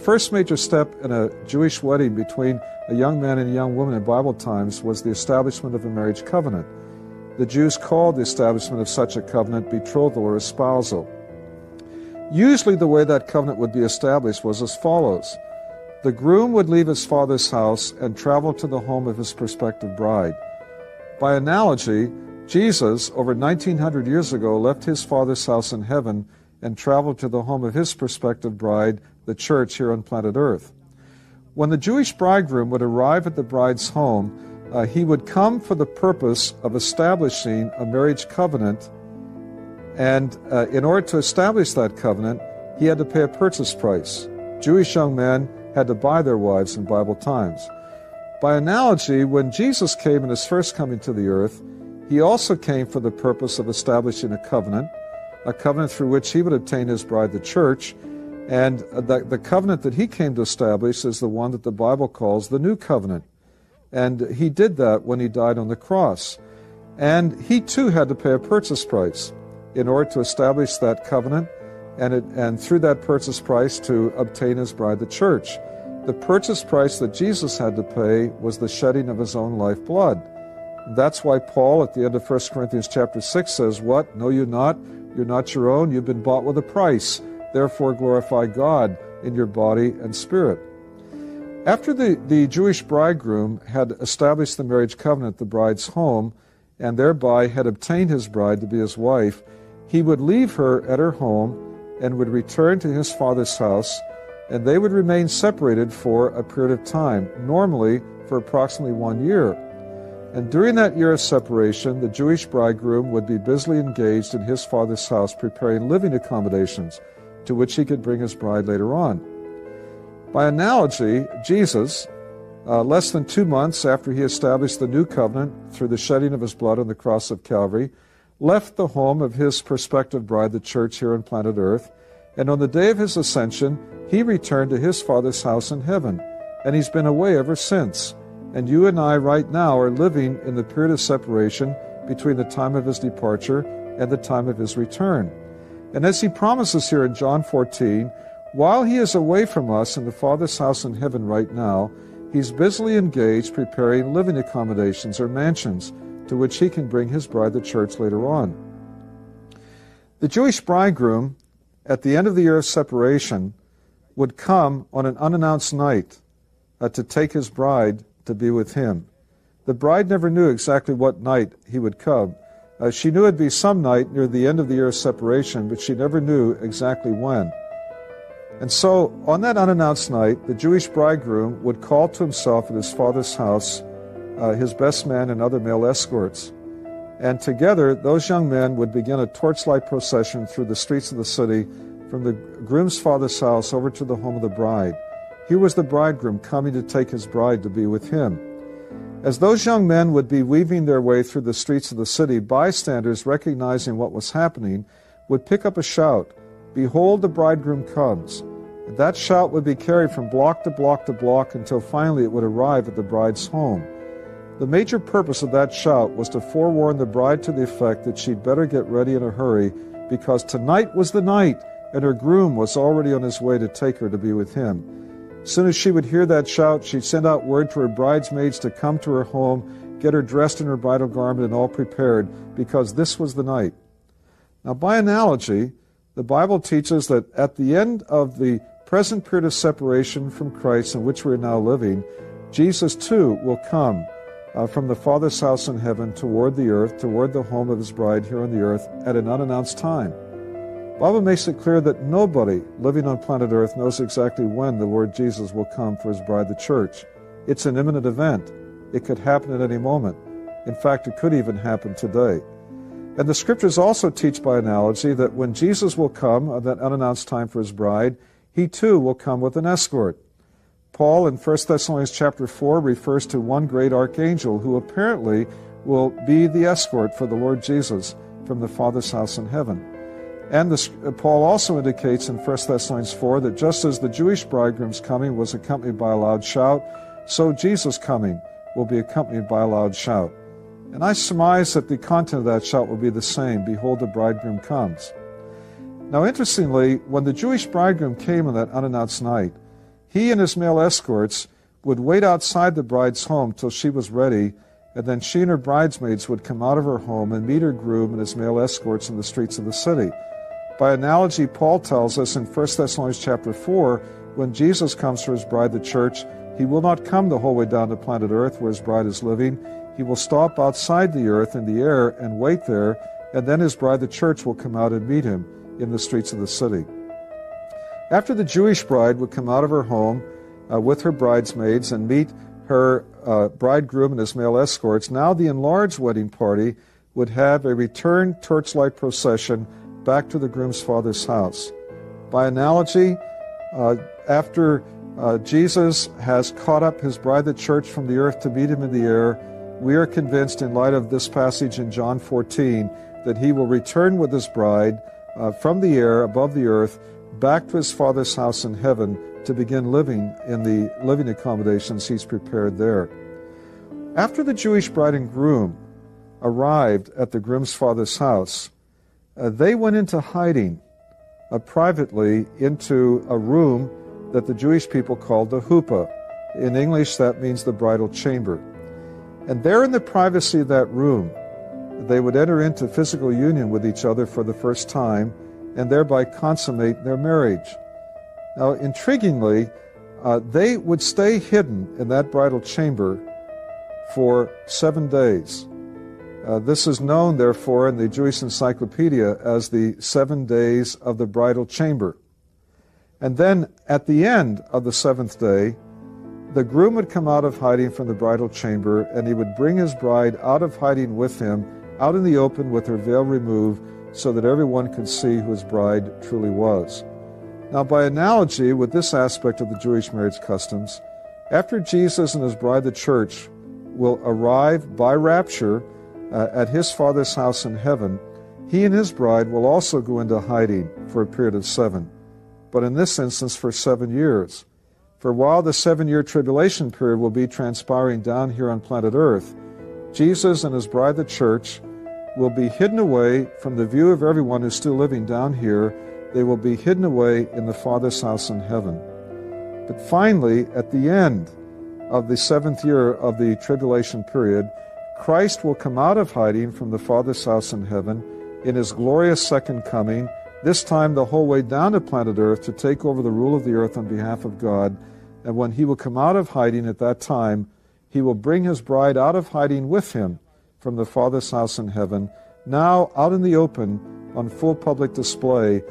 first major step in a Jewish wedding between a young man and a young woman in Bible times was the establishment of a marriage covenant. The Jews called the establishment of such a covenant betrothal or espousal. Usually the way that covenant would be established was as follows. The groom would leave his father's house and travel to the home of his prospective bride. By analogy, Jesus, over 1900 years ago, left his Father's house in heaven and traveled to the home of his prospective bride, the church here on planet Earth. When the Jewish bridegroom would arrive at the bride's home, he would come for the purpose of establishing a marriage covenant, and in order to establish that covenant, he had to pay a purchase price. Jewish young men had to buy their wives in Bible times. By analogy, when Jesus came in his first coming to the earth, he also came for the purpose of establishing a covenant through which he would obtain his bride, the church, and the covenant that he came to establish is the one that the Bible calls the New Covenant. And he did that when he died on the cross. And he too had to pay a purchase price in order to establish that covenant, and through that purchase price to obtain his bride, the church. The purchase price that Jesus had to pay was the shedding of his own lifeblood. That's why Paul at the end of 1 Corinthians chapter 6 says, "What? Know you not? You're not your own. You've been bought with a price. Therefore glorify God in your body and spirit." After the Jewish bridegroom had established the marriage covenant at the bride's home, and thereby had obtained his bride to be his wife, he would leave her at her home and would return to his father's house, and they would remain separated for a period of time, normally for approximately 1 year. And during that year of separation, the Jewish bridegroom would be busily engaged in his father's house preparing living accommodations to which he could bring his bride later on. By analogy, Jesus, less than 2 months after he established the new covenant through the shedding of his blood on the cross of Calvary, left the home of his prospective bride, the church here on planet Earth, and on the day of his ascension, he returned to his Father's house in heaven, and he's been away ever since. And you and I right now are living in the period of separation between the time of his departure and the time of his return. And as he promises here in John 14, while he is away from us in the Father's house in heaven right now, he's busily engaged preparing living accommodations or mansions to which he can bring his bride, the church, later on. The Jewish bridegroom, at the end of the year of separation, would come on an unannounced night to take his bride to be with him. The bride never knew exactly what night he would come. She knew it'd be some night near the end of the year of separation, but she never knew exactly when. And so, on that unannounced night, the Jewish bridegroom would call to himself at his father's house his best man and other male escorts. And together, those young men would begin a torchlight procession through the streets of the city from the groom's father's house over to the home of the bride. Here was the bridegroom coming to take his bride to be with him. As those young men would be weaving their way through the streets of the city, bystanders, recognizing what was happening, would pick up a shout, "Behold, the bridegroom comes." And that shout would be carried from block to block to block until finally it would arrive at the bride's home. The major purpose of that shout was to forewarn the bride to the effect that she'd better get ready in a hurry, because tonight was the night, and her groom was already on his way to take her to be with him. As soon as she would hear that shout, she'd send out word to her bridesmaids to come to her home, get her dressed in her bridal garment and all prepared, because this was the night. Now, by analogy, the Bible teaches that at the end of the present period of separation from Christ in which we are now living, Jesus too will come from the Father's house in heaven toward the earth, toward the home of his bride here on the earth at an unannounced time. The Bible makes it clear that nobody living on planet Earth knows exactly when the Lord Jesus will come for his bride, the church. It's an imminent event. It could happen at any moment. In fact, it could even happen today. And the scriptures also teach by analogy that when Jesus will come at that unannounced time for his bride, he too will come with an escort. Paul in 1 Thessalonians chapter 4 refers to one great archangel who apparently will be the escort for the Lord Jesus from the Father's house in heaven. And Paul also indicates in 1 Thessalonians 4 that just as the Jewish bridegroom's coming was accompanied by a loud shout, so Jesus' coming will be accompanied by a loud shout. And I surmise that the content of that shout will be the same, "Behold, the bridegroom comes." Now, interestingly, when the Jewish bridegroom came on that unannounced night, He and his male escorts would wait outside the bride's home till she was ready, and then she and her bridesmaids would come out of her home and meet her groom and his male escorts in the streets of the city. By analogy, Paul tells us in 1 Thessalonians chapter 4, when Jesus comes for his bride, the church, he will not come the whole way down to planet Earth where his bride is living. He will stop outside the earth in the air and wait there, and then his bride, the church, will come out and meet him in the streets of the city. After the Jewish bride would come out of her home with her bridesmaids and meet her bridegroom and his male escorts, now the enlarged wedding party would have a return torchlight procession back to the groom's father's house. By analogy, after Jesus has caught up his bride, the church, from the earth to meet him in the air, we are convinced, in light of this passage in John 14, that he will return with his bride from the air, above the earth, back to his Father's house in heaven to begin living in the living accommodations he's prepared there. After the Jewish bride and groom arrived at the groom's father's house, they went into hiding privately into a room that the Jewish people called the huppah. In English, that means the bridal chamber. And there in the privacy of that room, they would enter into physical union with each other for the first time and thereby consummate their marriage. Now, intriguingly, they would stay hidden in that bridal chamber for 7 days. This is known, therefore, in the Jewish Encyclopedia as the 7 days of the bridal chamber. And then, at the end of the 7th day, the groom would come out of hiding from the bridal chamber, and he would bring his bride out of hiding with him, out in the open with her veil removed, so that everyone could see who his bride truly was. Now, by analogy with this aspect of the Jewish marriage customs, after Jesus and his bride, the church, will arrive by rapture at his Father's house in heaven, he and his bride will also go into hiding for a period of 7, but in this instance for 7 years. For while the 7-year tribulation period will be transpiring down here on planet Earth, Jesus and his bride, the church, will be hidden away from the view of everyone who's still living down here. They will be hidden away in the Father's house in heaven. But finally, at the end of the 7th year of the tribulation period, Christ will come out of hiding from the Father's house in heaven in his glorious second coming, this time the whole way down to planet Earth to take over the rule of the earth on behalf of God. And when he will come out of hiding at that time, he will bring his bride out of hiding with him from the Father's house in heaven, now out in the open on full public display